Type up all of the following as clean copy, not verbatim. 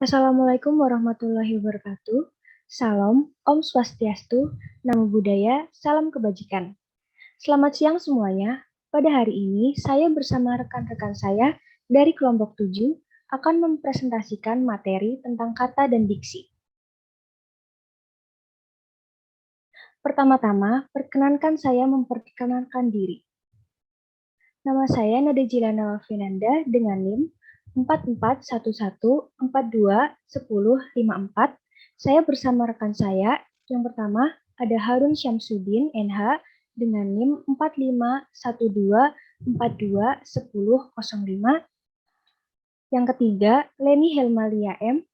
Assalamualaikum warahmatullahi wabarakatuh. Salam, Om Swastiastu, Namo Buddhaya, salam kebajikan. Selamat siang semuanya. Pada hari ini, saya bersama rekan-rekan saya dari kelompok 7 akan mempresentasikan materi tentang kata dan diksi. Pertama-tama, perkenankan saya memperkenalkan diri. Nama saya Nada Jilana Alvinanda dengan NIM 4411421054. Saya bersama rekan saya. Yang pertama ada Harun Syamsuddin NH dengan NIM 4512421005. Yang ketiga Leni Helmalia M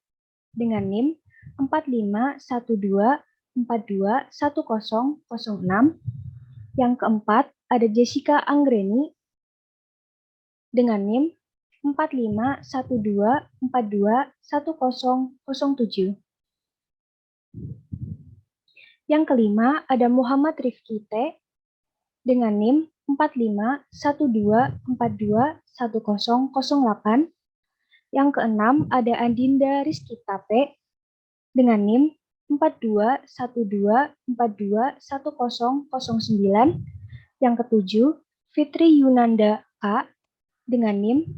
dengan NIM 4512421006. Yang keempat ada Jessica Anggreni dengan NIM 4512421007. Yang kelima ada Muhammad Rifki T dengan NIM 4512421008. Yang keenam ada Andinda Rizkita P dengan NIM 4212421009. Yang ketujuh Fitri Yunanda K dengan NIM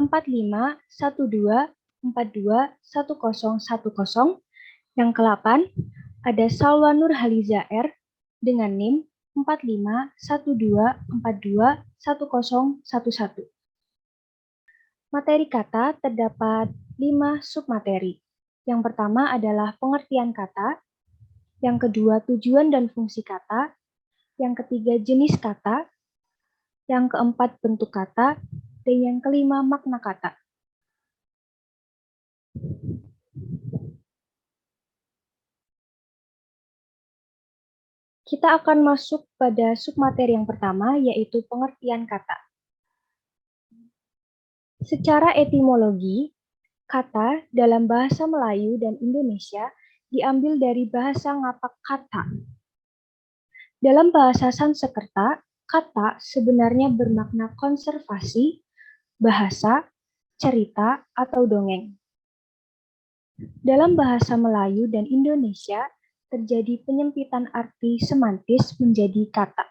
4512421010. Yang ke-8 ada Salwa Nur Haliza R dengan NIM 4512421011. Materi kata terdapat 5 submateri. Yang pertama adalah pengertian kata, yang kedua tujuan dan fungsi kata, yang ketiga jenis kata, yang keempat bentuk kata, dan yang kelima makna kata. Kita akan masuk pada submateri yang pertama, yaitu pengertian kata. Secara etimologi, kata dalam bahasa Melayu dan Indonesia diambil dari bahasa ngapak kata. Dalam bahasa Sanskerta, kata sebenarnya bermakna konservasi, bahasa, cerita, atau dongeng. Dalam bahasa Melayu dan Indonesia, terjadi penyempitan arti semantis menjadi kata.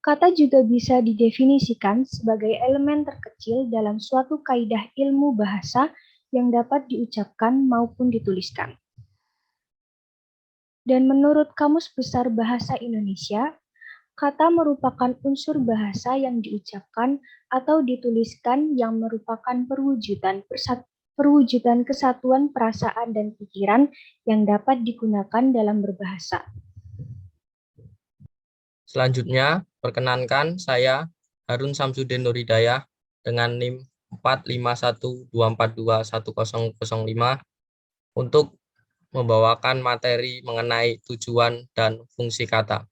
Kata juga bisa didefinisikan sebagai elemen terkecil dalam suatu kaidah ilmu bahasa yang dapat diucapkan maupun dituliskan. Dan menurut Kamus Besar Bahasa Indonesia, kata merupakan unsur bahasa yang diucapkan atau dituliskan yang merupakan perwujudan kesatuan perasaan dan pikiran yang dapat digunakan dalam berbahasa. Selanjutnya, perkenankan saya Harun Syamsuddin Nur Hidayah dengan NIM 4512421005 untuk membawakan materi mengenai tujuan dan fungsi kata.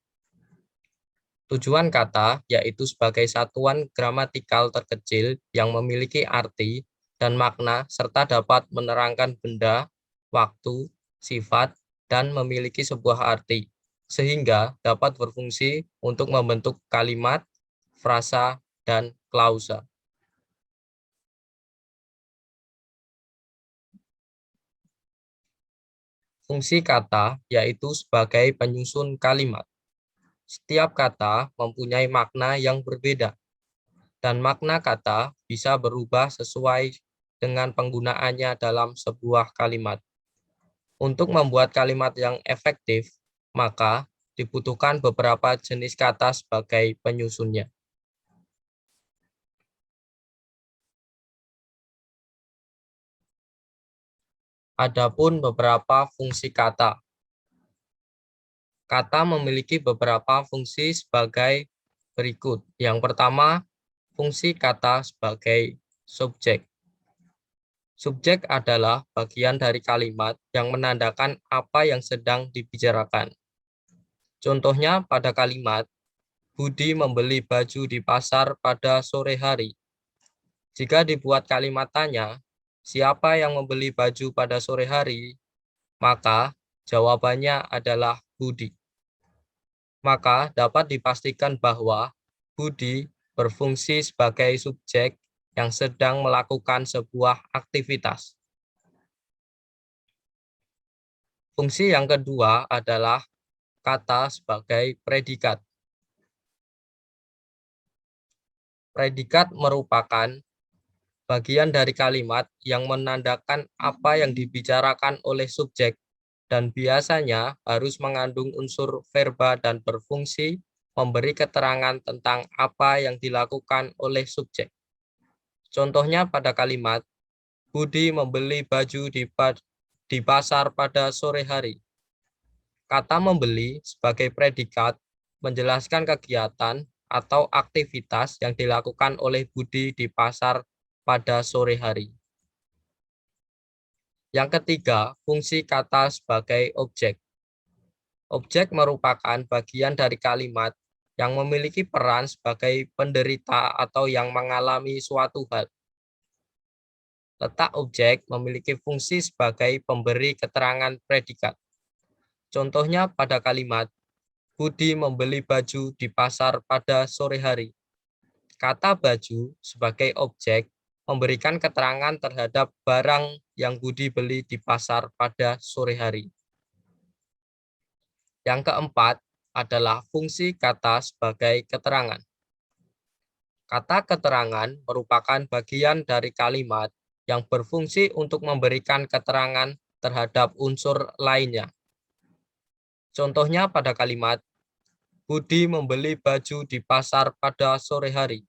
Tujuan kata yaitu sebagai satuan gramatikal terkecil yang memiliki arti dan makna serta dapat menerangkan benda, waktu, sifat, dan memiliki sebuah arti, sehingga dapat berfungsi untuk membentuk kalimat, frasa, dan klausa. Fungsi kata yaitu sebagai penyusun kalimat. Setiap kata mempunyai makna yang berbeda, dan makna kata bisa berubah sesuai dengan penggunaannya dalam sebuah kalimat. Untuk membuat kalimat yang efektif, maka dibutuhkan beberapa jenis kata sebagai penyusunnya. Adapun beberapa fungsi kata. Kata memiliki beberapa fungsi sebagai berikut. Yang pertama, fungsi kata sebagai subjek. Subjek adalah bagian dari kalimat yang menandakan apa yang sedang dibicarakan. Contohnya pada kalimat, Budi membeli baju di pasar pada sore hari. Jika dibuat kalimat tanya, siapa yang membeli baju pada sore hari? Maka jawabannya adalah Budi. Maka dapat dipastikan bahwa Budi berfungsi sebagai subjek yang sedang melakukan sebuah aktivitas. Fungsi yang kedua adalah kata sebagai predikat. Predikat merupakan bagian dari kalimat yang menandakan apa yang dibicarakan oleh subjek dan biasanya harus mengandung unsur verba dan berfungsi memberi keterangan tentang apa yang dilakukan oleh subjek. Contohnya pada kalimat, Budi membeli baju di pasar pada sore hari. Kata membeli sebagai predikat menjelaskan kegiatan atau aktivitas yang dilakukan oleh Budi di pasar pada sore hari. Yang ketiga, fungsi kata sebagai objek. Objek merupakan bagian dari kalimat yang memiliki peran sebagai penderita atau yang mengalami suatu hal. Letak objek memiliki fungsi sebagai pemberi keterangan predikat. Contohnya pada kalimat, Budi membeli baju di pasar pada sore hari. Kata baju sebagai objek memberikan keterangan terhadap barang yang Budi beli di pasar pada sore hari. Yang keempat adalah fungsi kata sebagai keterangan. Kata keterangan merupakan bagian dari kalimat yang berfungsi untuk memberikan keterangan terhadap unsur lainnya. Contohnya pada kalimat, Budi membeli baju di pasar pada sore hari.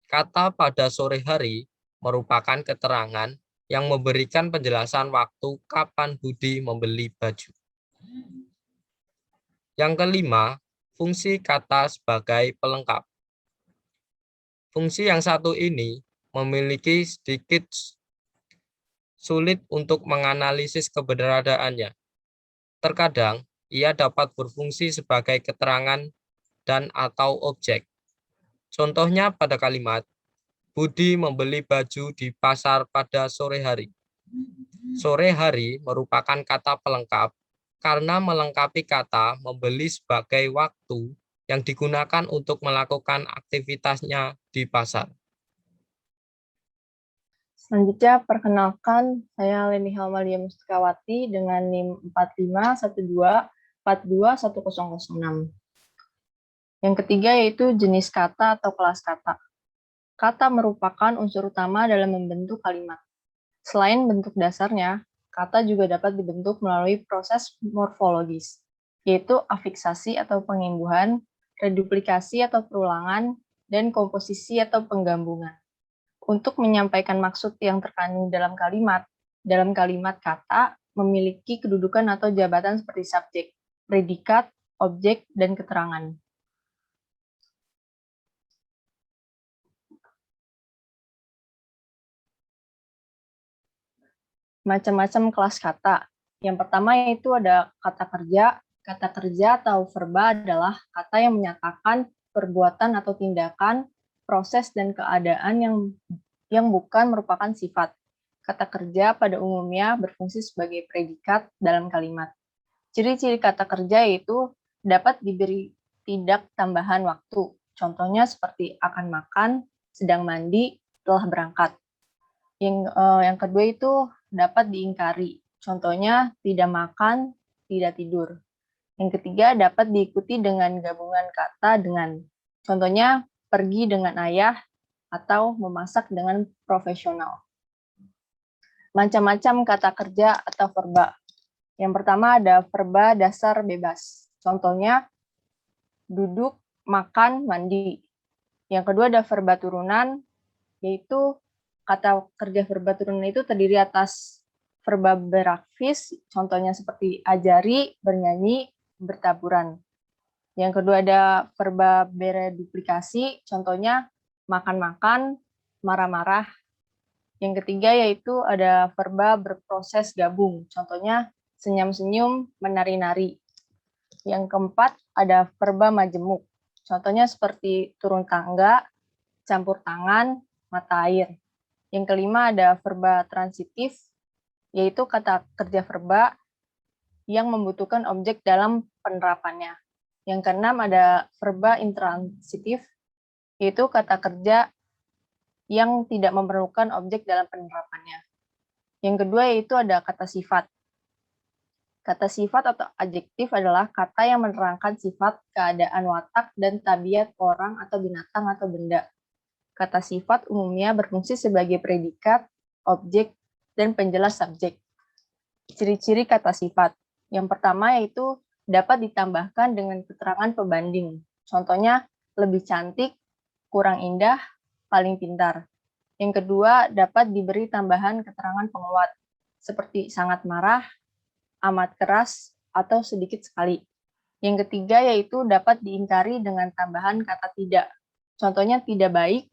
Kata pada sore hari merupakan keterangan yang memberikan penjelasan waktu kapan Budi membeli baju. Yang kelima, fungsi kata sebagai pelengkap. Fungsi yang satu ini memiliki sedikit sulit untuk menganalisis keberadaannya. Terkadang, ia dapat berfungsi sebagai keterangan dan atau objek. Contohnya pada kalimat, Budi membeli baju di pasar pada sore hari. Sore hari merupakan kata pelengkap karena melengkapi kata membeli sebagai waktu yang digunakan untuk melakukan aktivitasnya di pasar. Selanjutnya, perkenalkan, saya Leni Halmalia Mustikawati dengan NIM 45124242106. Yang ketiga yaitu jenis kata atau kelas kata. Kata merupakan unsur utama dalam membentuk kalimat. Selain bentuk dasarnya, kata juga dapat dibentuk melalui proses morfologis, yaitu afiksasi atau pengimbuhan, reduplikasi atau perulangan, dan komposisi atau penggabungan. Untuk menyampaikan maksud yang terkandung dalam kalimat kata memiliki kedudukan atau jabatan seperti subjek, predikat, objek, dan keterangan. Macam-macam kelas kata. Yang pertama yaitu ada kata kerja. Kata kerja atau verba adalah kata yang menyatakan perbuatan atau tindakan, proses, dan keadaan yang bukan merupakan sifat. Kata kerja pada umumnya berfungsi sebagai predikat dalam kalimat. Ciri-ciri kata kerja yaitu dapat diberi tidak tambahan waktu. Contohnya seperti akan makan, sedang mandi, telah berangkat. Yang kedua itu dapat diingkari. Contohnya tidak makan, tidak tidur. Yang ketiga dapat diikuti dengan gabungan kata dengan. Contohnya pergi dengan ayah atau memasak dengan profesional. Macam-macam kata kerja atau verba. Yang pertama ada verba dasar bebas. Contohnya duduk, makan, mandi. Yang kedua ada verba turunan, yaitu kata kerja verba turunan itu terdiri atas verba beraktif, contohnya seperti ajari, bernyanyi, bertaburan. Yang kedua ada verba bereduplikasi, contohnya makan-makan, marah-marah. Yang ketiga yaitu ada verba berproses gabung, contohnya senyum-senyum, menari-nari. Yang keempat ada verba majemuk, contohnya seperti turun tangga, campur tangan, mata air. Yang kelima ada verba transitif, yaitu kata kerja verba yang membutuhkan objek dalam penerapannya. Yang keenam ada verba intransitif, yaitu kata kerja yang tidak memerlukan objek dalam penerapannya. Yang kedua yaitu ada kata sifat. Kata sifat atau adjektif adalah kata yang menerangkan sifat, keadaan watak, dan tabiat orang atau binatang atau benda. Kata sifat umumnya berfungsi sebagai predikat, objek, dan penjelas subjek. Ciri-ciri kata sifat. Yang pertama yaitu dapat ditambahkan dengan keterangan pembanding. Contohnya, lebih cantik, kurang indah, paling pintar. Yang kedua, dapat diberi tambahan keterangan penguat, seperti sangat marah, amat keras, atau sedikit sekali. Yang ketiga yaitu dapat diingkari dengan tambahan kata tidak. Contohnya tidak baik,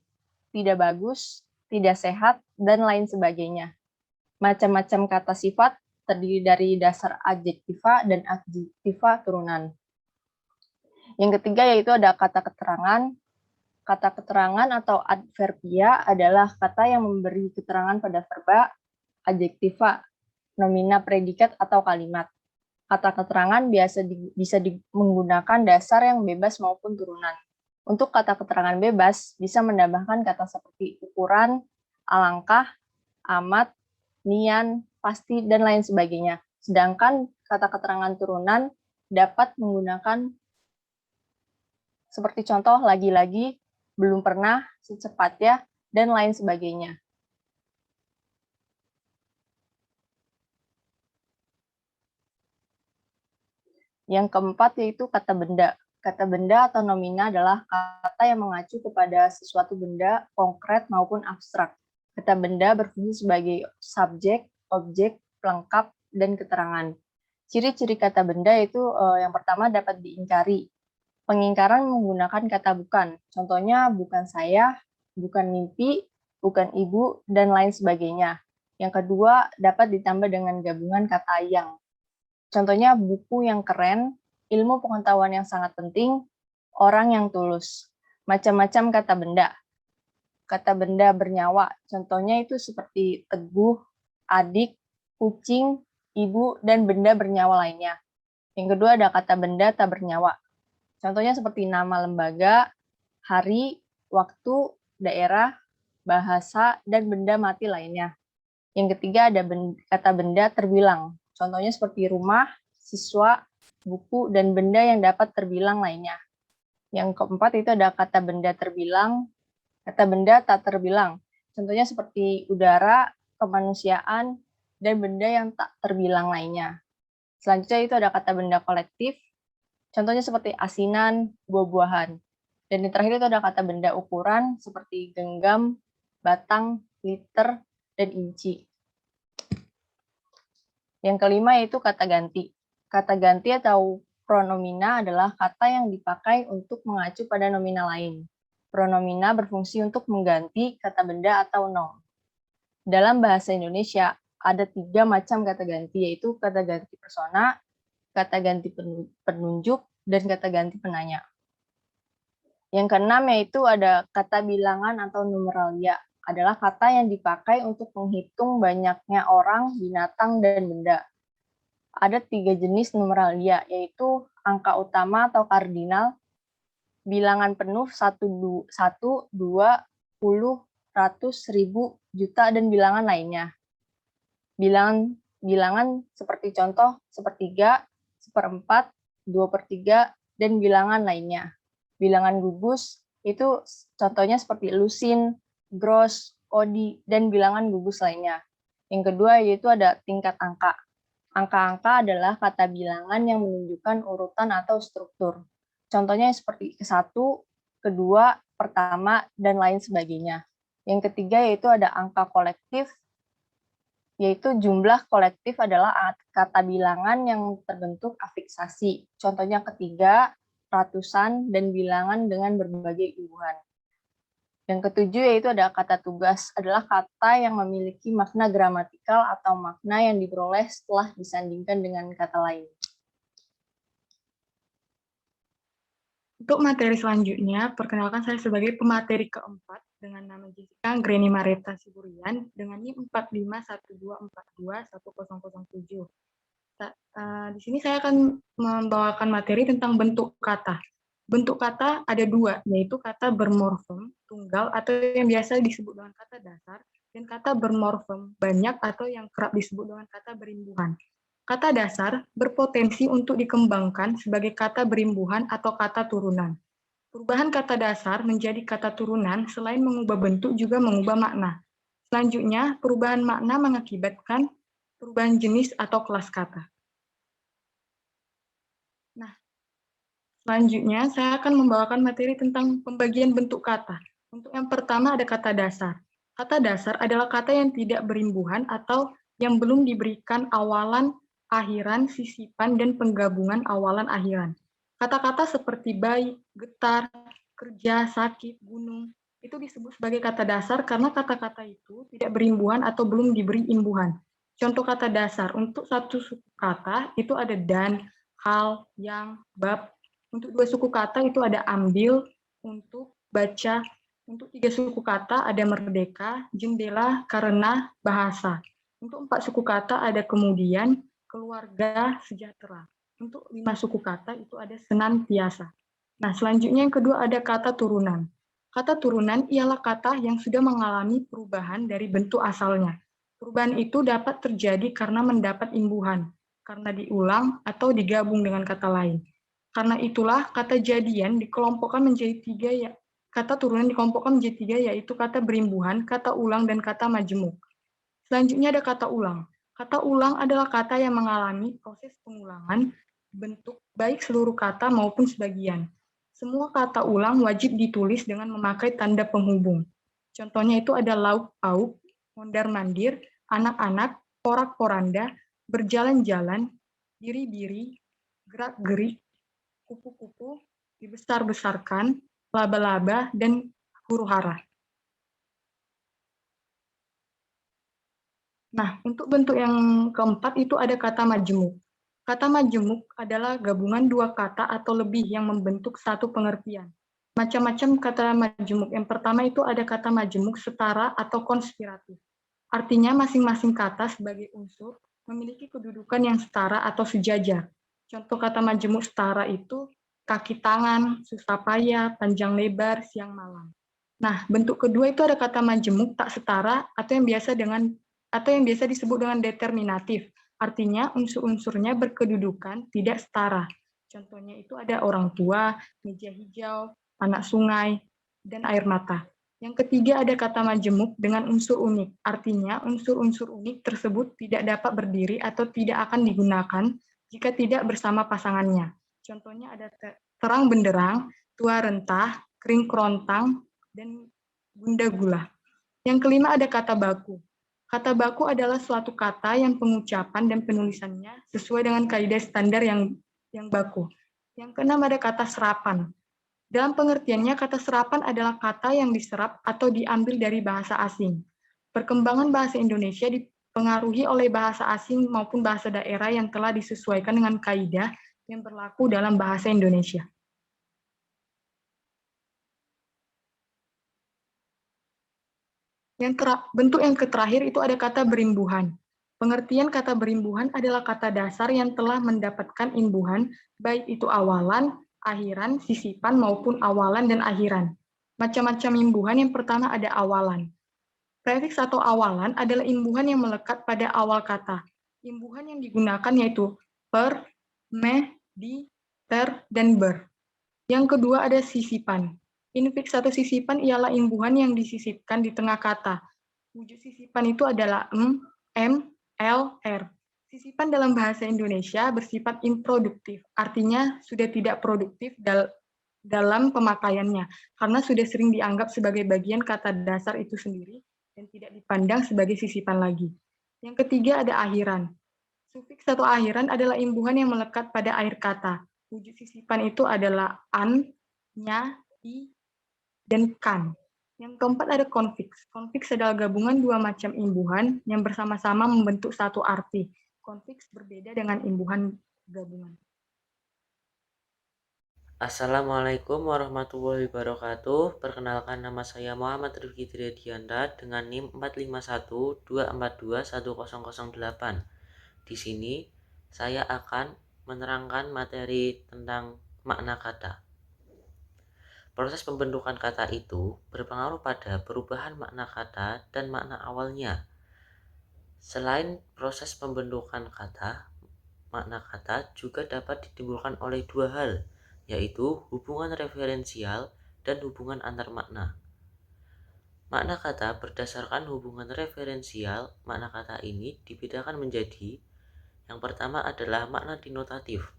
tidak bagus, tidak sehat, dan lain sebagainya. Macam-macam kata sifat terdiri dari dasar adjektiva dan adjektiva turunan. Yang ketiga yaitu ada kata keterangan. Kata keterangan atau adverbia adalah kata yang memberi keterangan pada verba, adjektiva, nomina, predikat, atau kalimat. Kata keterangan bisa menggunakan dasar yang bebas maupun turunan. Untuk kata keterangan bebas, bisa menambahkan kata seperti ukuran, alangkah, amat, nian, pasti, dan lain sebagainya. Sedangkan kata keterangan turunan dapat menggunakan seperti contoh lagi-lagi, belum pernah, secepatnya, dan lain sebagainya. Yang keempat yaitu kata benda. Kata benda atau nomina adalah kata yang mengacu kepada sesuatu benda konkret maupun abstrak. Kata benda berfungsi sebagai subjek, objek, pelengkap, dan keterangan. Ciri-ciri kata benda itu yang pertama dapat diingkari. Pengingkaran menggunakan kata bukan. Contohnya bukan saya, bukan mimpi, bukan ibu, dan lain sebagainya. Yang kedua dapat ditambah dengan gabungan kata yang. Contohnya buku yang keren, ilmu pengetahuan yang sangat penting, orang yang tulus. Macam-macam kata benda. Kata benda bernyawa, contohnya itu seperti teguh, adik, kucing, ibu, dan benda bernyawa lainnya. Yang kedua ada kata benda tak bernyawa. Contohnya seperti nama lembaga, hari, waktu, daerah, bahasa, dan benda mati lainnya. Yang ketiga ada kata benda terbilang. Contohnya seperti rumah, siswa, buku, dan benda yang dapat terbilang lainnya. Yang keempat itu ada kata benda terbilang, kata benda tak terbilang. Contohnya seperti udara, kemanusiaan, dan benda yang tak terbilang lainnya. Selanjutnya itu ada kata benda kolektif, contohnya seperti asinan, buah-buahan. Dan yang terakhir itu ada kata benda ukuran seperti genggam, batang, liter, dan inci. Yang kelima yaitu kata ganti. Kata ganti atau pronomina adalah kata yang dipakai untuk mengacu pada nomina lain. Pronomina berfungsi untuk mengganti kata benda atau noun. Dalam bahasa Indonesia, ada 3 macam kata ganti, yaitu kata ganti persona, kata ganti penunjuk, dan kata ganti penanya. Yang keenam yaitu ada kata bilangan atau numeralia, adalah kata yang dipakai untuk menghitung banyaknya orang, binatang, dan benda. Ada 3 jenis numeralia, yaitu angka utama atau kardinal, bilangan penuh 1, 2, 10, 100, 1000, juta, dan bilangan lainnya. Bilangan seperti contoh sepertiga, seperempat, 2/3, dan bilangan lainnya. Bilangan gugus itu contohnya seperti lusin, gross, kodi, dan bilangan gugus lainnya. Yang kedua yaitu ada tingkat angka. Angka-angka adalah kata bilangan yang menunjukkan urutan atau struktur. Contohnya seperti ke-1, kedua, pertama, dan lain sebagainya. Yang ketiga yaitu ada angka kolektif, yaitu jumlah kolektif adalah kata bilangan yang terbentuk afiksasi. Contohnya ketiga, ratusan, dan bilangan dengan berbagai imbuhan. Yang ketujuh yaitu ada kata tugas, adalah kata yang memiliki makna gramatikal atau makna yang diperoleh setelah disandingkan dengan kata lain. Untuk materi selanjutnya, perkenalkan saya sebagai pemateri keempat dengan nama Jessica Greni Mareta Siburian dengan NIM 4512421007. Di sini saya akan membawakan materi tentang bentuk kata. Bentuk kata ada dua, yaitu kata bermorfem tunggal atau yang biasa disebut dengan kata dasar, dan kata bermorfem banyak atau yang kerap disebut dengan kata berimbuhan. Kata dasar berpotensi untuk dikembangkan sebagai kata berimbuhan atau kata turunan. Perubahan kata dasar menjadi kata turunan selain mengubah bentuk juga mengubah makna. Selanjutnya, perubahan makna mengakibatkan perubahan jenis atau kelas kata. Nah, selanjutnya, saya akan membawakan materi tentang pembagian bentuk kata. Untuk yang pertama ada kata dasar. Kata dasar adalah kata yang tidak berimbuhan atau yang belum diberikan awalan, akhiran, sisipan, dan penggabungan awalan akhiran. Kata-kata seperti baik, getar, kerja, sakit, gunung, itu disebut sebagai kata dasar karena kata-kata itu tidak berimbuhan atau belum diberi imbuhan. Contoh kata dasar untuk satu suku kata itu ada dan, hal, yang, bab. Untuk dua suku kata itu ada ambil, untuk, baca. Untuk tiga suku kata ada merdeka, jendela, karena, bahasa. Untuk empat suku kata ada kemudian, keluarga, sejahtera. Untuk 5 suku kata itu ada senantiasa. Nah, selanjutnya yang kedua ada kata turunan. Kata turunan ialah kata yang sudah mengalami perubahan dari bentuk asalnya. Perubahan itu dapat terjadi karena mendapat imbuhan, karena diulang atau digabung dengan kata lain. Karena itulah kata jadian dikelompokkan menjadi tiga, kata turunan dikelompokkan menjadi tiga, yaitu kata berimbuhan, kata ulang, dan kata majemuk. Selanjutnya ada kata ulang. Kata ulang adalah kata yang mengalami proses pengulangan bentuk baik seluruh kata maupun sebagian. Semua kata ulang wajib ditulis dengan memakai tanda penghubung. Contohnya itu ada lauk pauk, mondar-mandir, anak-anak, porak-poranda, berjalan-jalan, diri-diri, gerak-gerik, kupu-kupu, dibesar-besarkan, laba-laba, dan huru-hara. Nah, untuk bentuk yang keempat itu ada kata majemuk. Kata majemuk adalah gabungan dua kata atau lebih yang membentuk satu pengertian. Macam-macam kata majemuk. Yang pertama itu ada kata majemuk setara atau konspiratif. Artinya masing-masing kata sebagai unsur memiliki kedudukan yang setara atau sejajar. Contoh kata majemuk setara itu kaki tangan, susah payah, panjang lebar, siang malam. Nah, bentuk kedua itu ada kata majemuk tak setara atau yang biasa disebut dengan determinatif. Artinya unsur-unsurnya berkedudukan tidak setara. Contohnya itu ada orang tua, meja hijau, anak sungai, dan air mata. Yang ketiga ada kata majemuk dengan unsur unik. Artinya unsur-unsur unik tersebut tidak dapat berdiri atau tidak akan digunakan jika tidak bersama pasangannya. Contohnya ada terang benderang, tua rentah, kering kerontang, dan bunda gula. Yang kelima ada kata baku. Kata baku adalah suatu kata yang pengucapan dan penulisannya sesuai dengan kaidah standar yang baku. Yang keenam ada kata serapan. Dalam pengertiannya, kata serapan adalah kata yang diserap atau diambil dari bahasa asing. Perkembangan bahasa Indonesia dipengaruhi oleh bahasa asing maupun bahasa daerah yang telah disesuaikan dengan kaidah yang berlaku dalam bahasa Indonesia. Bentuk yang terakhir itu ada kata berimbuhan. Pengertian kata berimbuhan adalah kata dasar yang telah mendapatkan imbuhan, baik itu awalan, akhiran, sisipan, maupun awalan dan akhiran. Macam-macam imbuhan yang pertama ada awalan. Prefiks atau awalan adalah imbuhan yang melekat pada awal kata. Imbuhan yang digunakan yaitu per, me, di, ter, dan ber. Yang kedua ada sisipan. Infiks atau sisipan ialah imbuhan yang disisipkan di tengah kata. Wujud sisipan itu adalah m, l, r. Sisipan dalam bahasa Indonesia bersifat improduktif, artinya sudah tidak produktif dalam pemakaiannya, karena sudah sering dianggap sebagai bagian kata dasar itu sendiri dan tidak dipandang sebagai sisipan lagi. Yang ketiga ada akhiran. Sufiks atau akhiran adalah imbuhan yang melekat pada akhir kata. Wujud sisipan itu adalah an, nya, i, dan kan. Yang keempat ada konfiks. Konfiks adalah gabungan dua macam imbuhan yang bersama-sama membentuk satu arti. Konfiks berbeda dengan imbuhan gabungan. Assalamualaikum warahmatullahi wabarakatuh. Perkenalkan, nama saya Muhammad Rifki Triadianta dengan NIM 45124210008. Di sini saya akan menerangkan materi tentang makna kata. Proses pembentukan kata itu berpengaruh pada perubahan makna kata dan makna awalnya. Selain proses pembentukan kata, makna kata juga dapat ditimbulkan oleh dua hal, yaitu hubungan referensial dan hubungan antar makna. Makna kata berdasarkan hubungan referensial, makna kata ini dibedakan menjadi yang pertama adalah makna denotatif.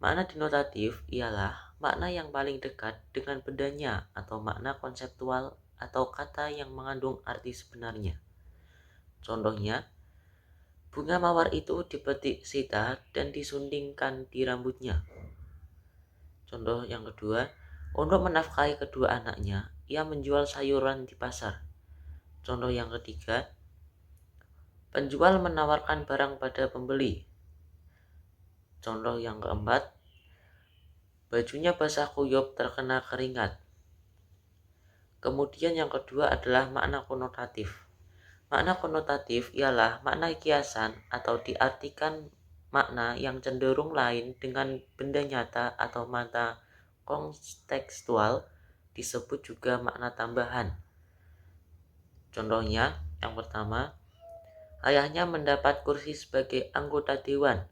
Makna denotatif ialah makna yang paling dekat dengan bendanya atau makna konseptual atau kata yang mengandung arti sebenarnya. Contohnya, bunga mawar itu dipetik Sita dan disundingkan di rambutnya. Contoh yang kedua, untuk menafkahi kedua anaknya, ia menjual sayuran di pasar. Contoh yang ketiga, penjual menawarkan barang pada pembeli. Contoh yang keempat, bajunya basah kuyup terkena keringat. Kemudian yang kedua adalah makna konotatif. Makna konotatif ialah makna kiasan atau diartikan makna yang cenderung lain dengan benda nyata atau makna kontekstual, disebut juga makna tambahan. Contohnya, yang pertama, ayahnya mendapat kursi sebagai anggota dewan.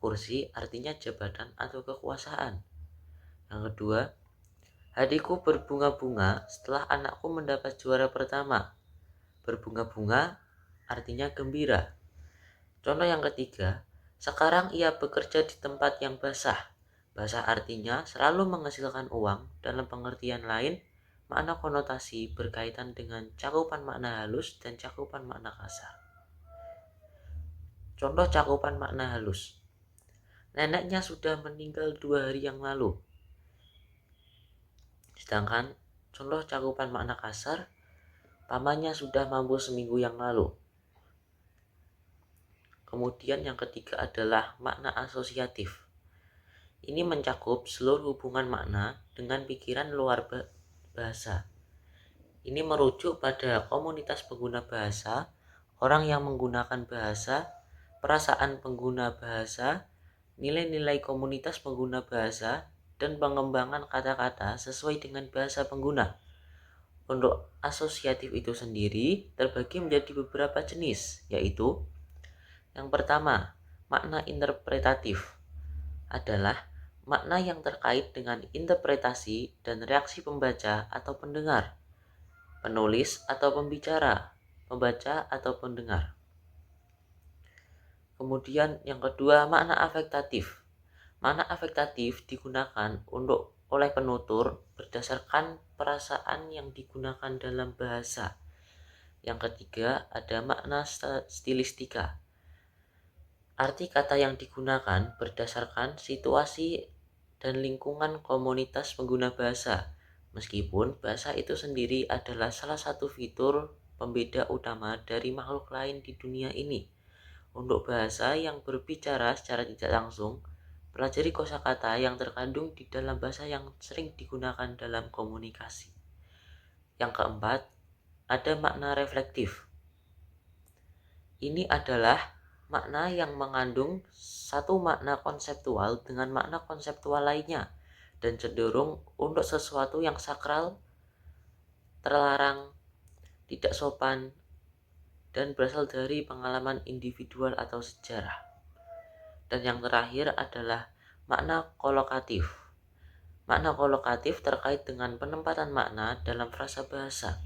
Kursi artinya jabatan atau kekuasaan. Yang kedua, hatiku berbunga-bunga setelah anakku mendapat juara pertama. Berbunga-bunga artinya gembira. Contoh yang ketiga, sekarang ia bekerja di tempat yang basah. Basah artinya selalu menghasilkan uang. Dalam pengertian lain, makna konotasi berkaitan dengan cakupan makna halus dan cakupan makna kasar. Contoh cakupan makna halus. Neneknya sudah meninggal 2 hari yang lalu. Sedangkan contoh cakupan makna kasar, pamannya sudah mampu seminggu yang lalu. Kemudian yang ketiga adalah makna asosiatif. Ini mencakup seluruh hubungan makna dengan pikiran luar bahasa. Ini merujuk pada komunitas pengguna bahasa, orang yang menggunakan bahasa, perasaan pengguna bahasa, nilai-nilai komunitas pengguna bahasa, dan pengembangan kata-kata sesuai dengan bahasa pengguna. Untuk asosiatif itu sendiri terbagi menjadi beberapa jenis, yaitu yang pertama, makna interpretatif adalah makna yang terkait dengan interpretasi dan reaksi pembaca atau pendengar, penulis atau pembicara, pembaca atau pendengar. Kemudian yang kedua, makna afektatif. Makna afektatif digunakan oleh penutur berdasarkan perasaan yang digunakan dalam bahasa. Yang ketiga, ada makna stilistika. Arti kata yang digunakan berdasarkan situasi dan lingkungan komunitas pengguna bahasa, meskipun bahasa itu sendiri adalah salah satu fitur pembeda utama dari makhluk lain di dunia ini. Untuk bahasa yang berbicara secara tidak langsung, pelajari kosakata yang terkandung di dalam bahasa yang sering digunakan dalam komunikasi. Yang keempat, ada makna reflektif. Ini adalah makna yang mengandung satu makna konseptual dengan makna konseptual lainnya dan cenderung untuk sesuatu yang sakral, terlarang, tidak sopan, dan berasal dari pengalaman individual atau sejarah. Dan yang terakhir adalah makna kolokatif. Makna kolokatif terkait dengan penempatan makna dalam frasa bahasa.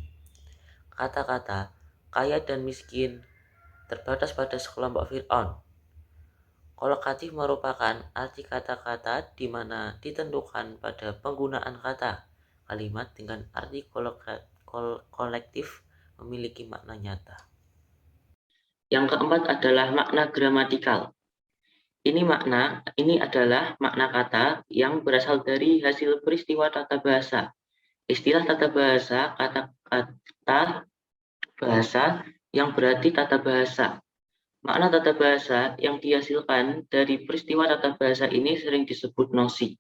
Kata-kata kaya dan miskin terbatas pada sekelompok Fir'aun. Kolokatif merupakan arti kata-kata di mana ditentukan pada penggunaan kata. Kalimat dengan arti kolektif memiliki makna nyata. Yang keempat adalah makna gramatikal. Ini adalah makna kata yang berasal dari hasil peristiwa tata bahasa. Istilah tata bahasa, kata-kata bahasa yang berarti tata bahasa. Makna tata bahasa yang dihasilkan dari peristiwa tata bahasa ini sering disebut nosi.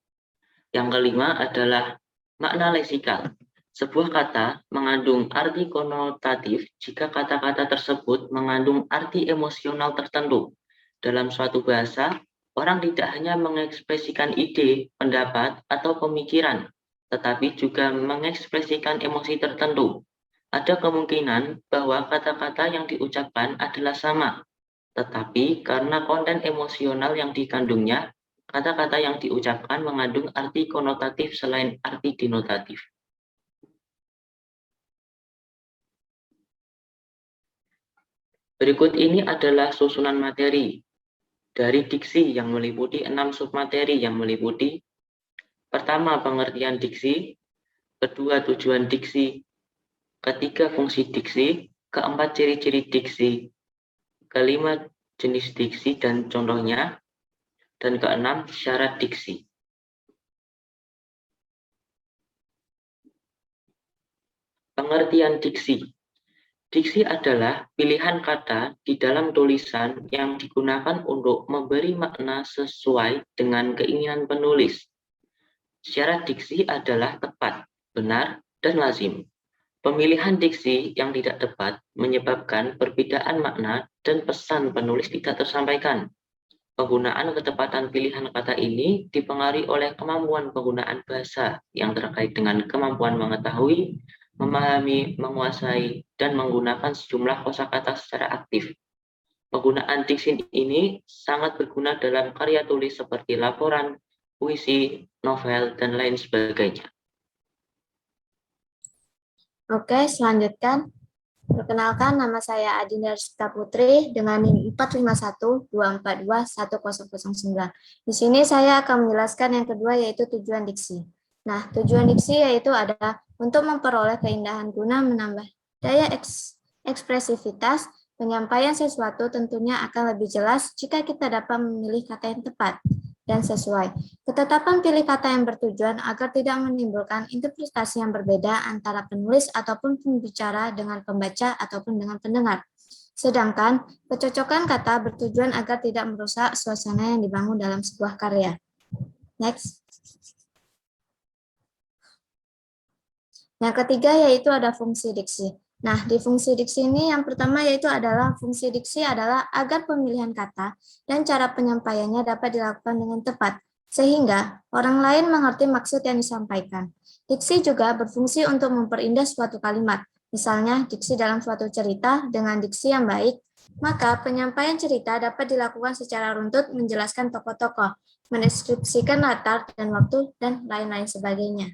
Yang kelima adalah makna leksikal. Sebuah kata mengandung arti konotatif jika kata-kata tersebut mengandung arti emosional tertentu. Dalam suatu bahasa, orang tidak hanya mengekspresikan ide, pendapat, atau pemikiran, tetapi juga mengekspresikan emosi tertentu. Ada kemungkinan bahwa kata-kata yang diucapkan adalah sama, tetapi karena konten emosional yang dikandungnya, kata-kata yang diucapkan mengandung arti konotatif selain arti denotatif. Berikut ini adalah susunan materi dari diksi yang meliputi 6 submateri yang meliputi: pertama, pengertian diksi; kedua, tujuan diksi; ketiga, fungsi diksi; keempat, ciri-ciri diksi; kelima, jenis diksi dan contohnya; dan keenam, syarat diksi. Pengertian diksi. Diksi adalah pilihan kata di dalam tulisan yang digunakan untuk memberi makna sesuai dengan keinginan penulis. Syarat diksi adalah tepat, benar, dan lazim. Pemilihan diksi yang tidak tepat menyebabkan perbedaan makna dan pesan penulis tidak tersampaikan. Penggunaan ketepatan pilihan kata ini dipengaruhi oleh kemampuan penggunaan bahasa yang terkait dengan kemampuan mengetahui, memahami, menguasai, dan menggunakan sejumlah kosakata secara aktif. Penggunaan diksi ini sangat berguna dalam karya tulis seperti laporan, puisi, novel, dan lain sebagainya. Oke, selanjutnya. Perkenalkan, nama saya Adinda Rizka Putri dengan NIM 45124210009. Di sini saya akan menjelaskan yang kedua, yaitu tujuan diksi. Nah, tujuan diksi yaitu adalah untuk memperoleh keindahan guna menambah daya ekspresivitas. Penyampaian sesuatu tentunya akan lebih jelas jika kita dapat memilih kata yang tepat dan sesuai. Ketetapan pilih kata yang bertujuan agar tidak menimbulkan interpretasi yang berbeda antara penulis ataupun pembicara dengan pembaca ataupun dengan pendengar. Sedangkan kecocokan kata bertujuan agar tidak merusak suasana yang dibangun dalam sebuah karya. Next. Yang ketiga yaitu ada fungsi diksi. Nah, di fungsi diksi ini yang pertama yaitu adalah fungsi diksi adalah agar pemilihan kata dan cara penyampaiannya dapat dilakukan dengan tepat, sehingga orang lain mengerti maksud yang disampaikan. Diksi juga berfungsi untuk memperindah suatu kalimat. Misalnya, diksi dalam suatu cerita dengan diksi yang baik, maka penyampaian cerita dapat dilakukan secara runtut menjelaskan tokoh-tokoh, mendeskripsikan latar dan waktu, dan lain-lain sebagainya.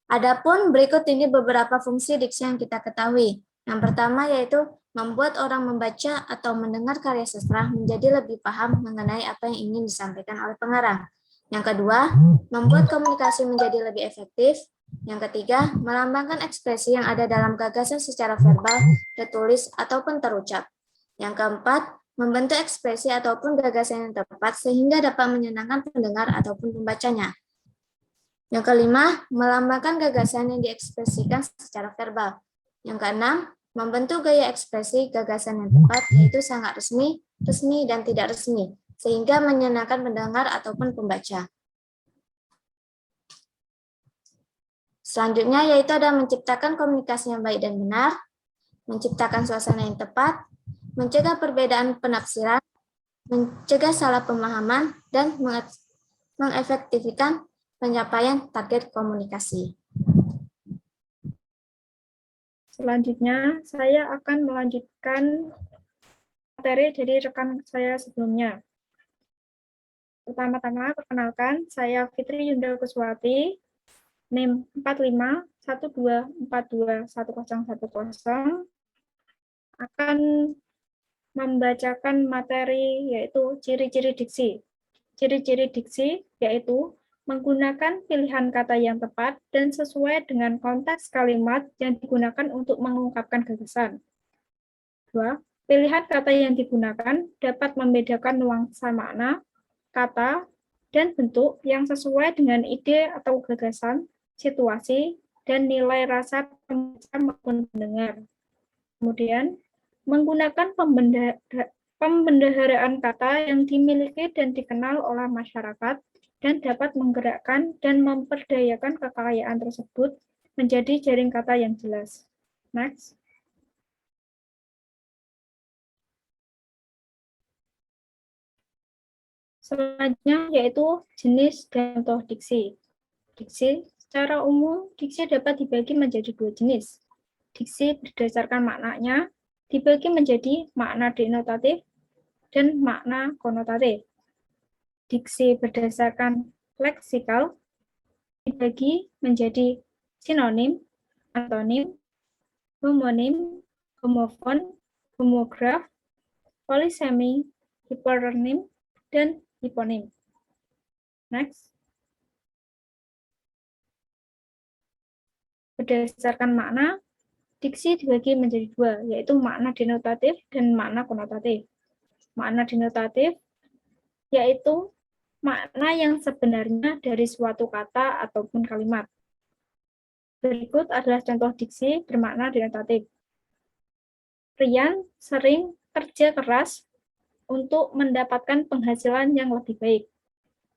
Adapun berikut ini beberapa fungsi diksi yang kita ketahui. Yang pertama yaitu membuat orang membaca atau mendengar karya sastra menjadi lebih paham mengenai apa yang ingin disampaikan oleh pengarang. Yang kedua, membuat komunikasi menjadi lebih efektif. Yang ketiga, melambangkan ekspresi yang ada dalam gagasan secara verbal, tertulis, ataupun terucap. Yang keempat, membentuk ekspresi ataupun gagasan yang tepat sehingga dapat menyenangkan pendengar ataupun pembacanya. Yang kelima, melambangkan gagasan yang diekspresikan secara verbal. Yang keenam, membentuk gaya ekspresi gagasan yang tepat, yaitu sangat resmi, resmi, dan tidak resmi, sehingga menyenangkan pendengar ataupun pembaca. Selanjutnya, yaitu ada menciptakan komunikasi yang baik dan benar, menciptakan suasana yang tepat, mencegah perbedaan penafsiran, mencegah salah pemahaman, dan mengefektifkan penyampaian target komunikasi. Selanjutnya, saya akan melanjutkan materi dari rekan saya sebelumnya. Pertama-tama, perkenalkan, saya Fitri Yunda Kuswati, NIM 45124210010, akan membacakan materi yaitu ciri-ciri diksi. Ciri-ciri diksi yaitu menggunakan pilihan kata yang tepat dan sesuai dengan konteks kalimat yang digunakan untuk mengungkapkan gagasan. 2. Pilihan kata yang digunakan dapat membedakan nuansa makna, kata, dan bentuk yang sesuai dengan ide atau gagasan, situasi, dan nilai rasa pembaca maupun pendengar. Kemudian, menggunakan pembendaharaan kata yang dimiliki dan dikenal oleh masyarakat dan dapat menggerakkan dan memperdayakan kekayaan tersebut menjadi jaring kata yang jelas. Next. Selanjutnya yaitu jenis dan contoh diksi. Diksi secara umum, diksi dapat dibagi menjadi dua jenis. Diksi berdasarkan maknanya dibagi menjadi makna denotatif dan makna konotatif. Diksi berdasarkan leksikal dibagi menjadi sinonim, antonim, homonim, homofon, homograf, polisemi, hiperonim, dan hiponim. Next. Berdasarkan makna, diksi dibagi menjadi dua, yaitu makna denotatif dan makna konotatif. Makna denotatif yaitu makna yang sebenarnya dari suatu kata ataupun kalimat. Berikut adalah contoh diksi bermakna denotatif. Rian sering kerja keras untuk mendapatkan penghasilan yang lebih baik.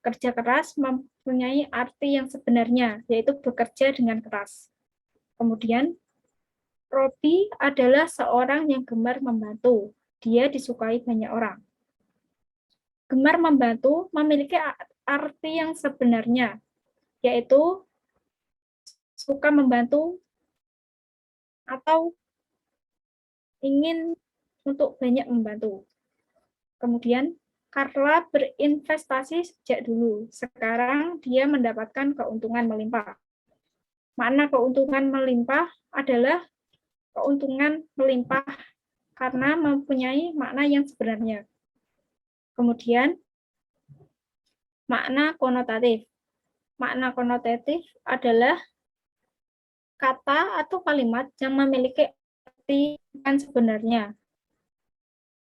Kerja keras mempunyai arti yang sebenarnya, yaitu bekerja dengan keras. Kemudian, Robi adalah seorang yang gemar membantu. Dia disukai banyak orang. Gemar membantu memiliki arti yang sebenarnya, yaitu suka membantu atau ingin untuk banyak membantu. Kemudian, Carla berinvestasi sejak dulu. Sekarang dia mendapatkan keuntungan melimpah. Makna keuntungan melimpah adalah keuntungan melimpah karena mempunyai makna yang sebenarnya. Kemudian, makna konotatif. Makna konotatif adalah kata atau kalimat yang memiliki arti yang sebenarnya.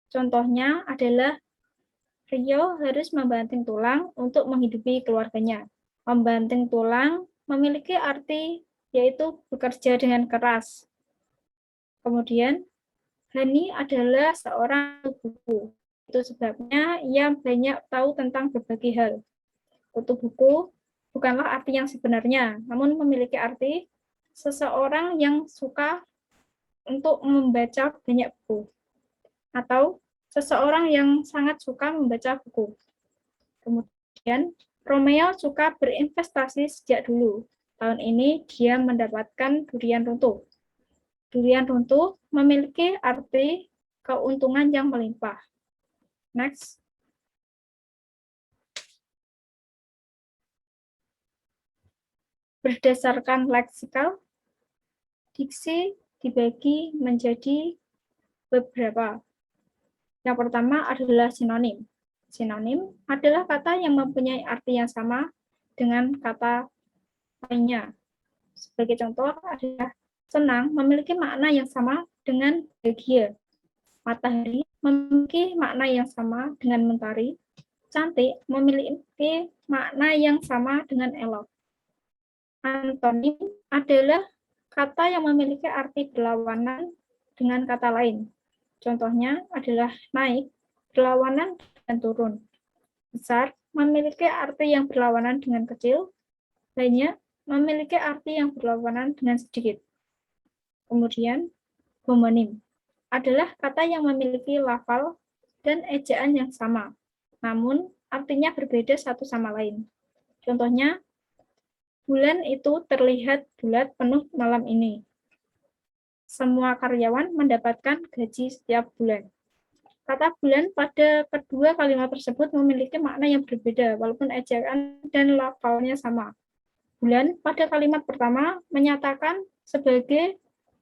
Contohnya adalah Rio harus membanting tulang untuk menghidupi keluarganya. Membanting tulang memiliki arti yaitu bekerja dengan keras. Kemudian, Hani adalah seorang buku. Itu sebabnya ia banyak tahu tentang berbagai hal. Kutu buku bukanlah arti yang sebenarnya, namun memiliki arti seseorang yang suka untuk membaca banyak buku. Atau seseorang yang sangat suka membaca buku. Kemudian, Romeo suka berinvestasi sejak dulu. Tahun ini dia mendapatkan durian runtuh. Durian runtuh memiliki arti keuntungan yang melimpah. Next. Berdasarkan leksikal, diksi dibagi menjadi beberapa. Yang pertama adalah sinonim. Sinonim adalah kata yang mempunyai arti yang sama dengan kata lainnya. Sebagai contoh adalah senang memiliki makna yang sama dengan bahagia. Matahari memiliki makna yang sama dengan mentari. Cantik memiliki makna yang sama dengan elok. Antonim adalah kata yang memiliki arti berlawanan dengan kata lain. Contohnya adalah naik, berlawanan dengan turun. Besar memiliki arti yang berlawanan dengan kecil. Lainnya memiliki arti yang berlawanan dengan sedikit. Kemudian, homonim adalah kata yang memiliki lafal dan ejaan yang sama, namun artinya berbeda satu sama lain. Contohnya, bulan itu terlihat bulat penuh malam ini. Semua karyawan mendapatkan gaji setiap bulan. Kata bulan pada kedua kalimat tersebut memiliki makna yang berbeda, walaupun ejaan dan lafalnya sama. Bulan pada kalimat pertama menyatakan sebagai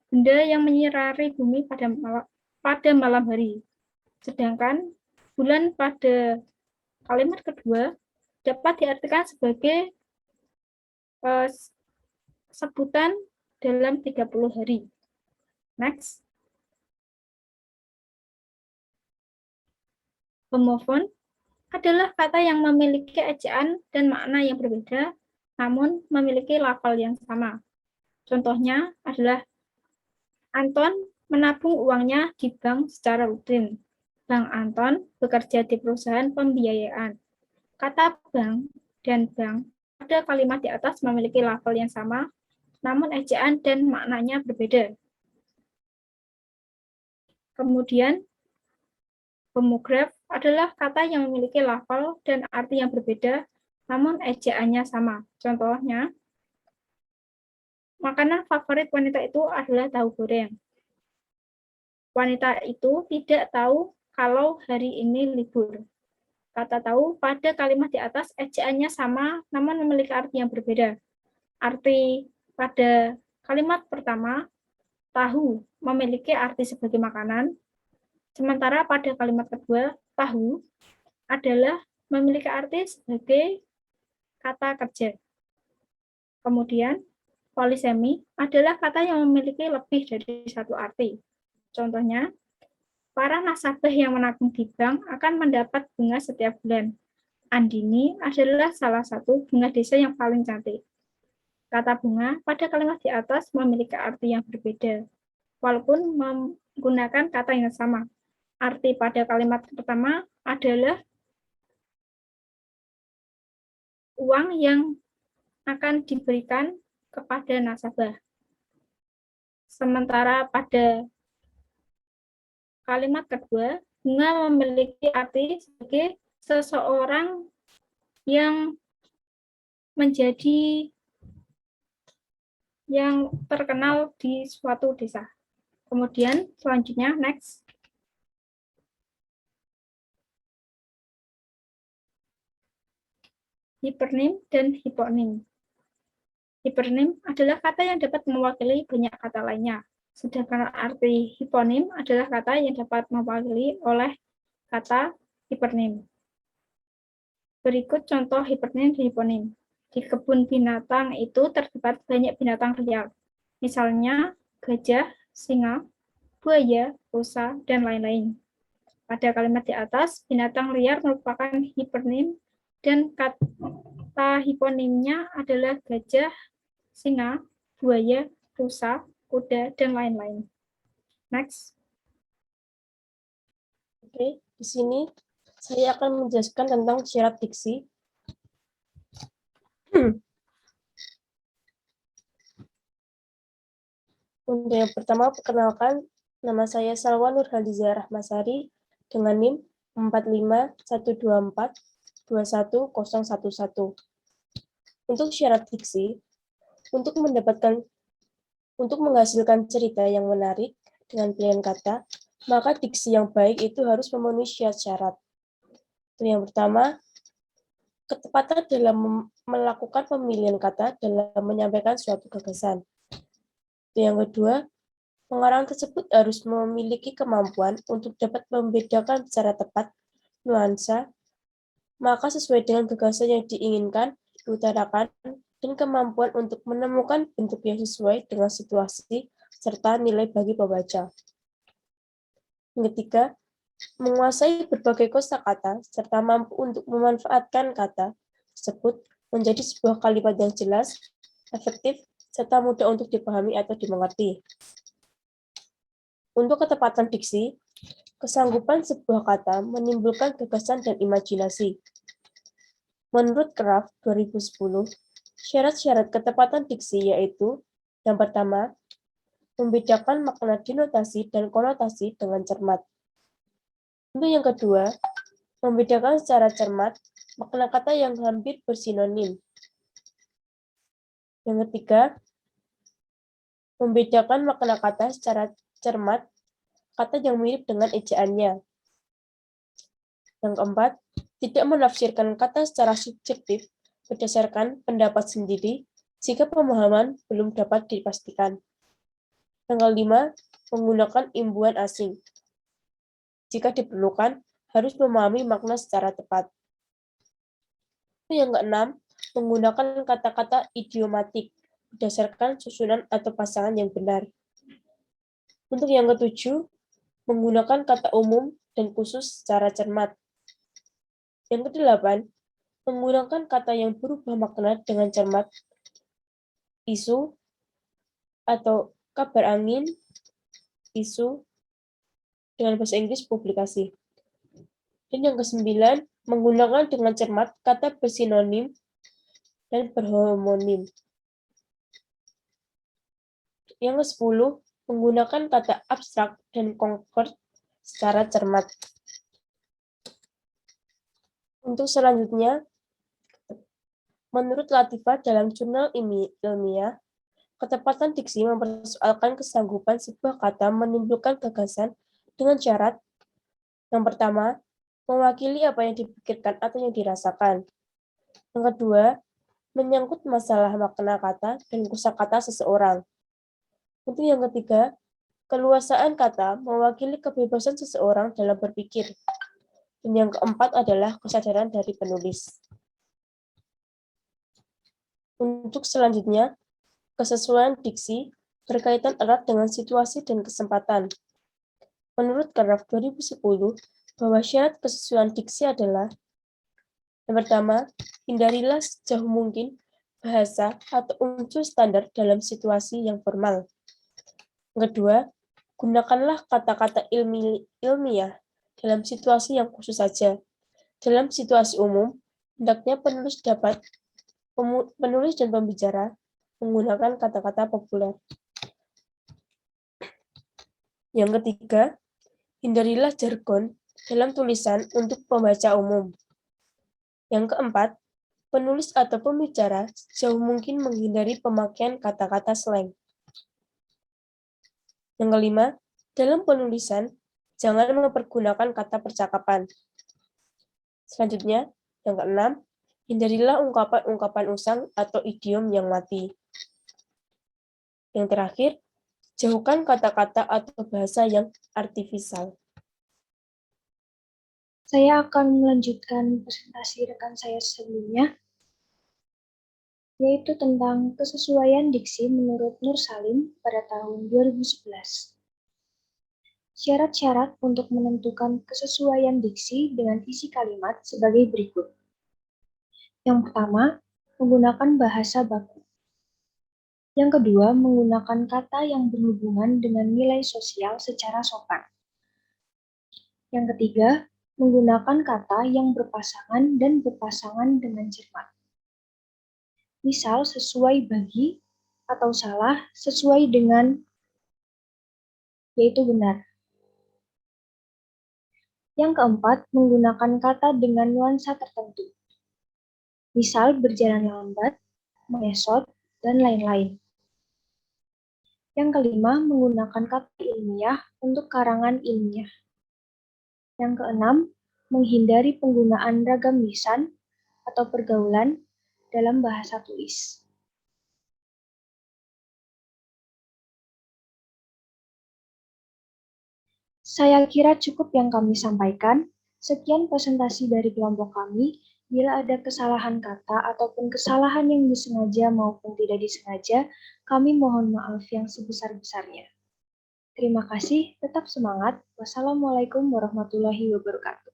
benda yang menyinari bumi pada malam hari. Sedangkan bulan pada kalimat kedua dapat diartikan sebagai sebutan dalam 30 hari. Next. Homofon adalah kata yang memiliki ejaan dan makna yang berbeda, namun memiliki lafal yang sama. Contohnya adalah Anton menabung uangnya di bank secara rutin. Bang Anton bekerja di perusahaan pembiayaan. Kata bank dan bank pada kalimat di atas memiliki lafal yang sama, namun ejaan dan maknanya berbeda. Kemudian, homograf adalah kata yang memiliki lafal dan arti yang berbeda, namun ejaannya sama. Contohnya, makanan favorit wanita itu adalah tahu goreng. Wanita itu tidak tahu kalau hari ini libur. Kata tahu pada kalimat di atas ejaannya sama, namun memiliki arti yang berbeda. Arti pada kalimat pertama, tahu memiliki arti sebagai makanan, sementara pada kalimat kedua, tahu adalah memiliki arti sebagai kata kerja. Kemudian, polisemi adalah kata yang memiliki lebih dari satu arti. Contohnya, para nasabah yang menabung di bank akan mendapat bunga setiap bulan. Andini adalah salah satu bunga desa yang paling cantik. Kata bunga pada kalimat di atas memiliki arti yang berbeda, walaupun menggunakan kata yang sama. Arti pada kalimat pertama adalah uang yang akan diberikan kepada nasabah. Sementara pada kalimat kedua, bunga memiliki arti sebagai seseorang yang menjadi yang terkenal di suatu desa. Kemudian selanjutnya, next. Hipernim dan hiponim. Hipernim adalah kata yang dapat mewakili banyak kata lainnya. Sedangkan arti hiponim adalah kata yang dapat mewakili oleh kata hipernim. Berikut contoh hipernim dan hiponim. Di kebun binatang itu terdapat banyak binatang liar. Misalnya gajah, singa, buaya, rusa, dan lain-lain. Pada kalimat di atas, binatang liar merupakan hipernim dan kata hiponimnya adalah gajah, singa, buaya, rusa, kuda, dan lain-lain. Next. Oke, di sini saya akan menjelaskan tentang syarat diksi. Untuk yang pertama, perkenalkan, nama saya Salwa Nurhaliza Rahmasari dengan NIM 45124-21011. Untuk syarat diksi, untuk menghasilkan cerita yang menarik dengan pilihan kata, maka diksi yang baik itu harus memenuhi syarat. Yang pertama, ketepatan dalam melakukan pemilihan kata dalam menyampaikan suatu gagasan. Yang kedua, pengarang tersebut harus memiliki kemampuan untuk dapat membedakan secara tepat nuansa, maka sesuai dengan gagasan yang diinginkan, diutarakan, dan kemampuan untuk menemukan bentuk yang sesuai dengan situasi, serta nilai bagi pembaca. Yang ketiga, menguasai berbagai kosakata, serta mampu untuk memanfaatkan kata tersebut menjadi sebuah kalimat yang jelas, efektif, serta mudah untuk dipahami atau dimengerti. Untuk ketepatan diksi, kesanggupan sebuah kata menimbulkan gagasan dan imajinasi. Menurut Kraft 2010, syarat-syarat ketepatan diksi yaitu, yang pertama, membedakan makna denotasi dan konotasi dengan cermat. Untuk yang kedua, membedakan secara cermat makna kata yang hampir bersinonim. Yang ketiga, membedakan makna kata secara cermat kata yang mirip dengan ejaannya. Yang keempat, tidak menafsirkan kata secara subjektif berdasarkan pendapat sendiri jika pemahaman belum dapat dipastikan. Yang kelima, menggunakan imbuhan asing. Jika diperlukan, harus memahami makna secara tepat. Yang keenam, menggunakan kata-kata idiomatik berdasarkan susunan atau pasangan yang benar. Untuk yang ketujuh, menggunakan kata umum dan khusus secara cermat. Yang kedelapan, menggunakan kata yang berubah makna dengan cermat. Isu atau kabar angin, isu dengan bahasa Inggris publikasi. Dan yang kesembilan, menggunakan dengan cermat kata bersinonim dan berhomonim. Yang ke-10, menggunakan kata abstrak dan konkret secara cermat. Untuk selanjutnya, menurut Latifah dalam jurnal ilmiah, ketepatan diksi mempersoalkan kesanggupan sebuah kata menimbulkan gagasan dengan syarat yang pertama, mewakili apa yang dipikirkan atau yang dirasakan. Yang kedua, menyangkut masalah makna kata dan kosakata seseorang. Untuk yang ketiga, keluasaan kata mewakili kebebasan seseorang dalam berpikir. Dan yang keempat adalah kesadaran dari penulis. Untuk selanjutnya, kesesuaian diksi berkaitan erat dengan situasi dan kesempatan. Menurut Karaf 2010, bahwa syarat kesesuaian diksi adalah yang pertama, hindarilah sejauh mungkin bahasa atau unsur standar dalam situasi yang formal. Yang kedua, gunakanlah kata-kata ilmiah dalam situasi yang khusus saja. Dalam situasi umum, hendaknya penulis dan pembicara menggunakan kata-kata populer. Yang ketiga, hindarilah jargon dalam tulisan untuk pembaca umum. Yang keempat, penulis atau pembicara sejauh mungkin menghindari pemakaian kata-kata slang. Yang kelima, dalam penulisan, jangan mempergunakan kata percakapan. Selanjutnya, yang keenam, hindarilah ungkapan-ungkapan usang atau idiom yang mati. Yang terakhir, jauhkan kata-kata atau bahasa yang artifisial. Saya akan melanjutkan presentasi rekan saya sebelumnya, yaitu tentang kesesuaian diksi menurut Nur Salim pada tahun 2011. Syarat-syarat untuk menentukan kesesuaian diksi dengan isi kalimat sebagai berikut. Yang pertama, menggunakan bahasa baku. Yang kedua, menggunakan kata yang berhubungan dengan nilai sosial secara sopan. Yang ketiga, menggunakan kata yang berpasangan dan berpasangan dengan cermat. Misal sesuai bagi atau salah sesuai dengan, yaitu benar. Yang keempat, menggunakan kata dengan nuansa tertentu. Misal berjalan lambat, mengesot, dan lain-lain. Yang kelima, menggunakan kata ilmiah untuk karangan ilmiah. Yang keenam, menghindari penggunaan ragam lisan atau pergaulan dalam bahasa tulis. Saya kira cukup yang kami sampaikan. Sekian presentasi dari kelompok kami. Bila ada kesalahan kata ataupun kesalahan yang disengaja maupun tidak disengaja, kami mohon maaf yang sebesar-besarnya. Terima kasih, tetap semangat. Wassalamualaikum warahmatullahi wabarakatuh.